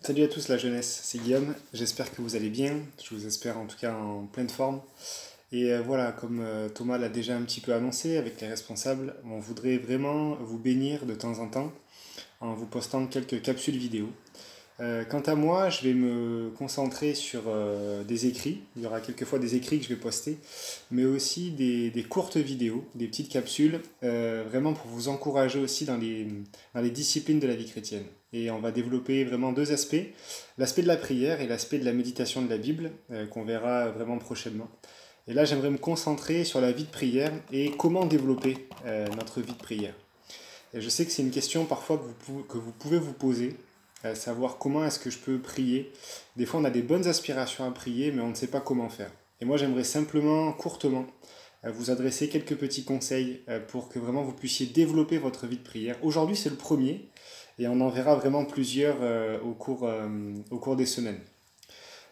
Salut à tous la jeunesse, c'est Guillaume, j'espère que vous allez bien, je vous espère en tout cas en pleine forme. Et voilà, comme Thomas l'a déjà un petit peu annoncé avec les responsables, on voudrait vraiment vous bénir de temps en temps en vous postant quelques capsules vidéo. Quant à moi, je vais me concentrer sur des écrits. Il y aura quelquefois des écrits que je vais poster, mais aussi des courtes vidéos, des petites capsules, vraiment pour vous encourager aussi dans les disciplines de la vie chrétienne. Et on va développer vraiment deux aspects, l'aspect de la prière et l'aspect de la méditation de la Bible, qu'on verra vraiment prochainement. Et là, j'aimerais me concentrer sur la vie de prière et comment développer notre vie de prière. Et je sais que c'est une question parfois que vous pouvez vous poser, savoir comment est-ce que je peux prier. Des fois, on a des bonnes aspirations à prier, mais on ne sait pas comment faire. Et moi, j'aimerais simplement, courtement, vous adresser quelques petits conseils pour que vraiment vous puissiez développer votre vie de prière. Aujourd'hui, c'est le premier, et on en verra vraiment plusieurs au cours des semaines.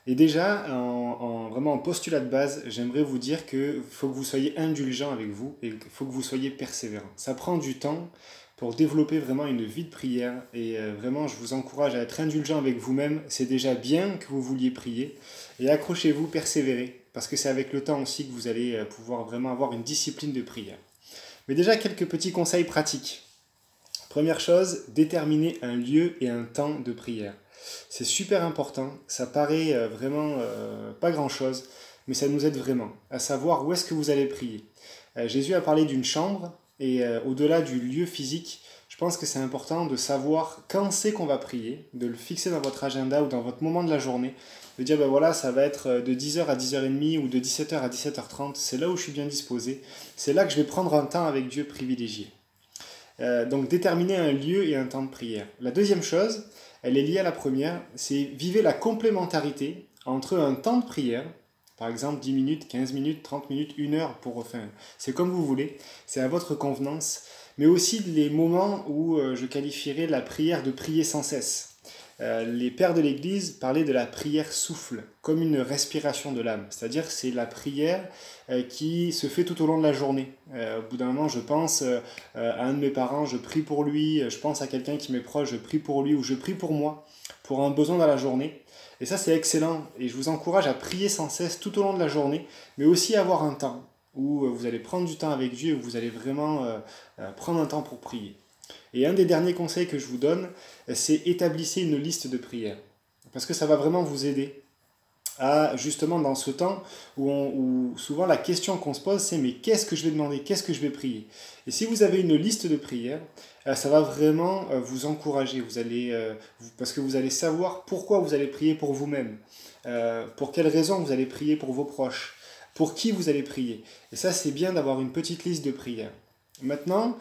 Et déjà, vraiment en postulat de base, j'aimerais vous dire qu'il faut que vous soyez indulgent avec vous et il faut que vous soyez persévérant. Ça prend du temps pour développer vraiment une vie de prière et vraiment je vous encourage à être indulgent avec vous-même. C'est déjà bien que vous vouliez prier et accrochez-vous, persévérez parce que c'est avec le temps aussi que vous allez pouvoir vraiment avoir une discipline de prière. Mais déjà quelques petits conseils pratiques. Première chose, déterminer un lieu et un temps de prière. C'est super important, ça paraît vraiment pas grand-chose, mais ça nous aide vraiment à savoir où est-ce que vous allez prier. Jésus a parlé d'une chambre, et au-delà du lieu physique, je pense que c'est important de savoir quand c'est qu'on va prier, de le fixer dans votre agenda ou dans votre moment de la journée, de dire ben voilà, ça va être de 10h à 10h30 ou de 17h à 17h30, c'est là où je suis bien disposé, c'est là que je vais prendre un temps avec Dieu privilégié. Donc déterminer un lieu et un temps de prière. La deuxième chose, elle est liée à la première, c'est vivre la complémentarité entre un temps de prière, par exemple 10 minutes, 15 minutes, 30 minutes, 1 heure, c'est comme vous voulez, c'est à votre convenance, mais aussi les moments où je qualifierais la prière de prier sans cesse. Les pères de l'Église parlaient de la prière souffle, comme une respiration de l'âme. C'est-à-dire c'est la prière qui se fait tout au long de la journée. Au bout d'un moment, je pense à un de mes parents, je prie pour lui, je pense à quelqu'un qui m'est proche, je prie pour lui ou je prie pour moi, pour un besoin dans la journée. Et ça, c'est excellent. Et je vous encourage à prier sans cesse tout au long de la journée, mais aussi avoir un temps où vous allez prendre du temps avec Dieu, où vous allez vraiment prendre un temps pour prier. Et un des derniers conseils que je vous donne, c'est établissez une liste de prières. Parce que ça va vraiment vous aider à, justement, dans ce temps où souvent la question qu'on se pose, c'est mais qu'est-ce que je vais demander, qu'est-ce que je vais prier? Et si vous avez une liste de prières, ça va vraiment vous encourager. Parce que vous allez savoir pourquoi vous allez prier pour vous-même, pour quelles raisons vous allez prier pour vos proches, pour qui vous allez prier. Et ça, c'est bien d'avoir une petite liste de prières. Maintenant,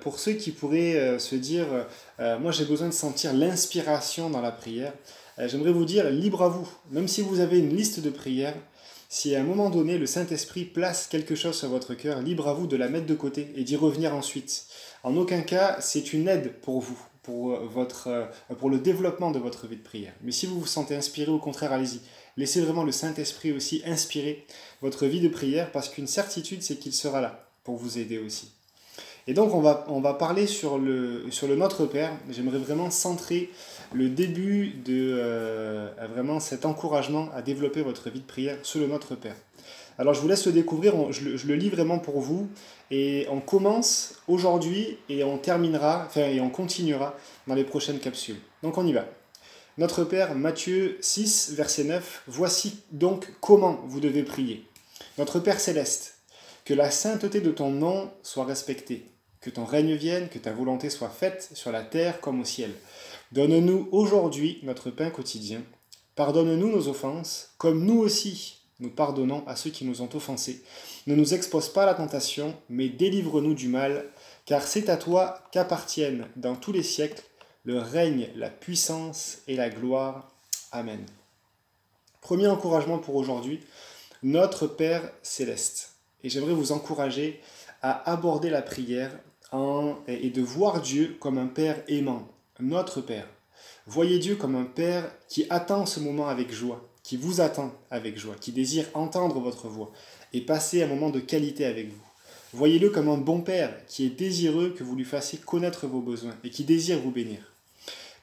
pour ceux qui pourraient se dire, moi j'ai besoin de sentir l'inspiration dans la prière, j'aimerais vous dire, libre à vous. Même si vous avez une liste de prières, si à un moment donné le Saint-Esprit place quelque chose sur votre cœur, libre à vous de la mettre de côté et d'y revenir ensuite. En aucun cas, c'est une aide pour vous, pour le développement de votre vie de prière. Mais si vous vous sentez inspiré, au contraire, allez-y. Laissez vraiment le Saint-Esprit aussi inspirer votre vie de prière parce qu'une certitude, c'est qu'il sera là pour vous aider aussi. Et donc on va parler sur le Notre Père. J'aimerais vraiment centrer le début de vraiment cet encouragement à développer votre vie de prière sur le Notre Père. Alors je vous laisse le découvrir, je le lis vraiment pour vous. Et on commence aujourd'hui et on terminera, et on continuera dans les prochaines capsules. Donc on y va. Notre Père, Matthieu 6, verset 9, voici donc comment vous devez prier. Notre Père céleste, que la sainteté de ton nom soit respectée, que ton règne vienne, que ta volonté soit faite sur la terre comme au ciel. Donne-nous aujourd'hui notre pain quotidien. Pardonne-nous nos offenses, comme nous aussi nous pardonnons à ceux qui nous ont offensés. Ne nous expose pas à la tentation, mais délivre-nous du mal, car c'est à toi qu'appartiennent dans tous les siècles le règne, la puissance et la gloire. Amen. Premier encouragement pour aujourd'hui, notre Père céleste. Et j'aimerais vous encourager à aborder la prière et de voir Dieu comme un Père aimant, notre Père. Voyez Dieu comme un Père qui attend ce moment avec joie, qui vous attend avec joie, qui désire entendre votre voix et passer un moment de qualité avec vous. Voyez-le comme un bon Père qui est désireux que vous lui fassiez connaître vos besoins et qui désire vous bénir.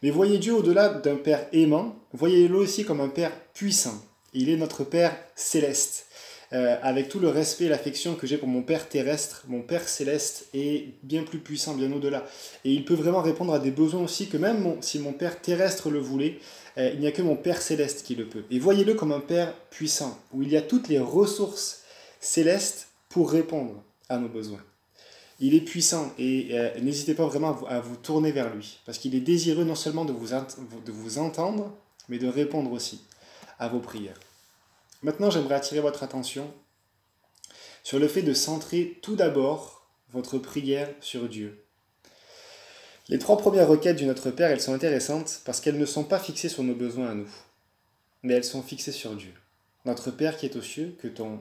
Mais voyez Dieu au-delà d'un Père aimant, voyez-le aussi comme un Père puissant. Il est notre Père céleste. Avec tout le respect et l'affection que j'ai pour mon Père terrestre, mon Père céleste est bien plus puissant, bien au-delà. Et il peut vraiment répondre à des besoins aussi que même si mon Père terrestre le voulait, il n'y a que mon Père céleste qui le peut. Et voyez-le comme un Père puissant, où il y a toutes les ressources célestes pour répondre à nos besoins. Il est puissant et n'hésitez pas vraiment à vous tourner vers lui, parce qu'il est désireux non seulement de vous entendre, mais de répondre aussi à vos prières. Maintenant, j'aimerais attirer votre attention sur le fait de centrer tout d'abord votre prière sur Dieu. Les 3 premières requêtes du Notre Père, elles sont intéressantes parce qu'elles ne sont pas fixées sur nos besoins à nous, mais elles sont fixées sur Dieu. Notre Père qui est aux cieux, que ton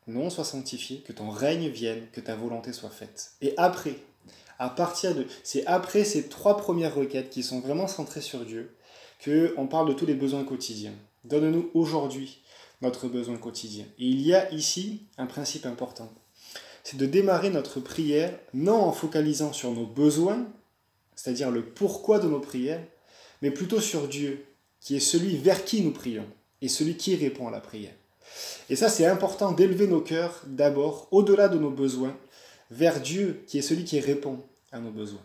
nom soit sanctifié, que ton règne vienne, que ta volonté soit faite. Et après, c'est après ces 3 premières requêtes qui sont vraiment centrées sur Dieu, qu'on parle de tous les besoins quotidiens. Donne-nous aujourd'hui notre besoin quotidien. Et il y a ici un principe important. C'est de démarrer notre prière non en focalisant sur nos besoins, c'est-à-dire le pourquoi de nos prières, mais plutôt sur Dieu, qui est celui vers qui nous prions, et celui qui répond à la prière. Et ça, c'est important d'élever nos cœurs d'abord, au-delà de nos besoins, vers Dieu, qui est celui qui répond à nos besoins.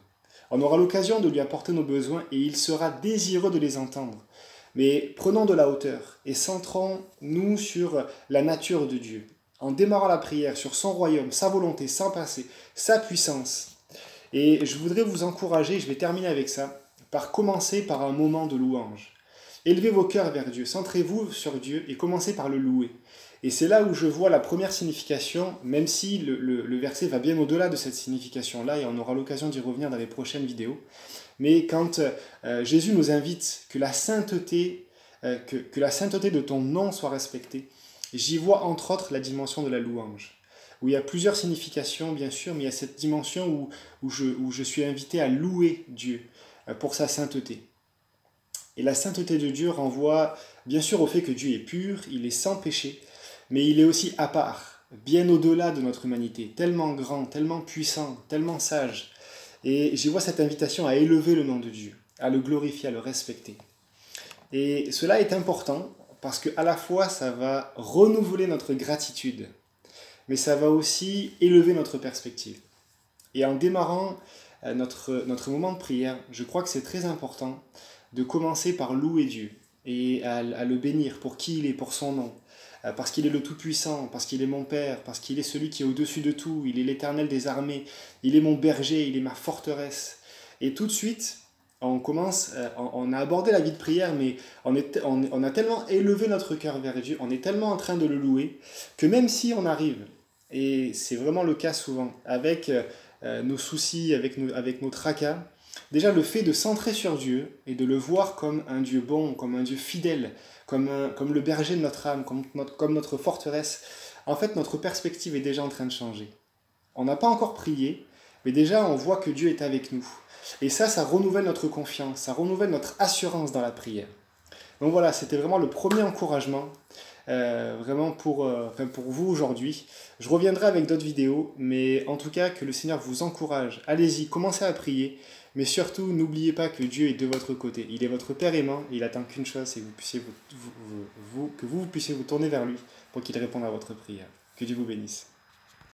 On aura l'occasion de lui apporter nos besoins et il sera désireux de les entendre. Mais prenons de la hauteur et centrons-nous sur la nature de Dieu, en démarrant la prière sur son royaume, sa volonté, son passé, sa puissance. Et je voudrais vous encourager, je vais terminer avec ça, par commencer par un moment de louange. Élevez vos cœurs vers Dieu, centrez-vous sur Dieu et commencez par le louer. Et c'est là où je vois la première signification, même si le verset va bien au-delà de cette signification-là, et on aura l'occasion d'y revenir dans les prochaines vidéos. Mais quand Jésus nous invite que la sainteté de ton nom soit respectée, j'y vois entre autres la dimension de la louange, où il y a plusieurs significations bien sûr, mais il y a cette dimension où je suis invité à louer Dieu pour sa sainteté. Et la sainteté de Dieu renvoie bien sûr au fait que Dieu est pur, il est sans péché, mais il est aussi à part, bien au-delà de notre humanité, tellement grand, tellement puissant, tellement sage. Et j'y vois cette invitation à élever le nom de Dieu, à le glorifier, à le respecter. Et cela est important parce qu'à la fois ça va renouveler notre gratitude, mais ça va aussi élever notre perspective. Et en démarrant notre moment de prière, je crois que c'est très important de commencer par louer Dieu et à le bénir pour qui il est, pour son nom, parce qu'il est le Tout-Puissant, parce qu'il est mon Père, parce qu'il est celui qui est au-dessus de tout, il est l'Éternel des armées, il est mon berger, il est ma forteresse. Et tout de suite, on a abordé la vie de prière, mais on a tellement élevé notre cœur vers Dieu, on est tellement en train de le louer, que même si on arrive, et c'est vraiment le cas souvent, avec nos soucis, avec nos tracas, déjà le fait de centrer sur Dieu et de le voir comme un Dieu bon, comme un Dieu fidèle, comme le berger de notre âme, comme notre forteresse, en fait notre perspective est déjà en train de changer. On n'a pas encore prié, mais déjà on voit que Dieu est avec nous. Et ça renouvelle notre confiance, ça renouvelle notre assurance dans la prière. Donc voilà, c'était vraiment le premier encouragement, vraiment pour vous aujourd'hui. Je reviendrai avec d'autres vidéos, mais en tout cas que le Seigneur vous encourage. Allez-y, commencez à prier, mais surtout n'oubliez pas que Dieu est de votre côté. Il est votre Père aimant, et il attend qu'une chose, c'est que vous puissiez vous tourner vers lui pour qu'il réponde à votre prière. Que Dieu vous bénisse.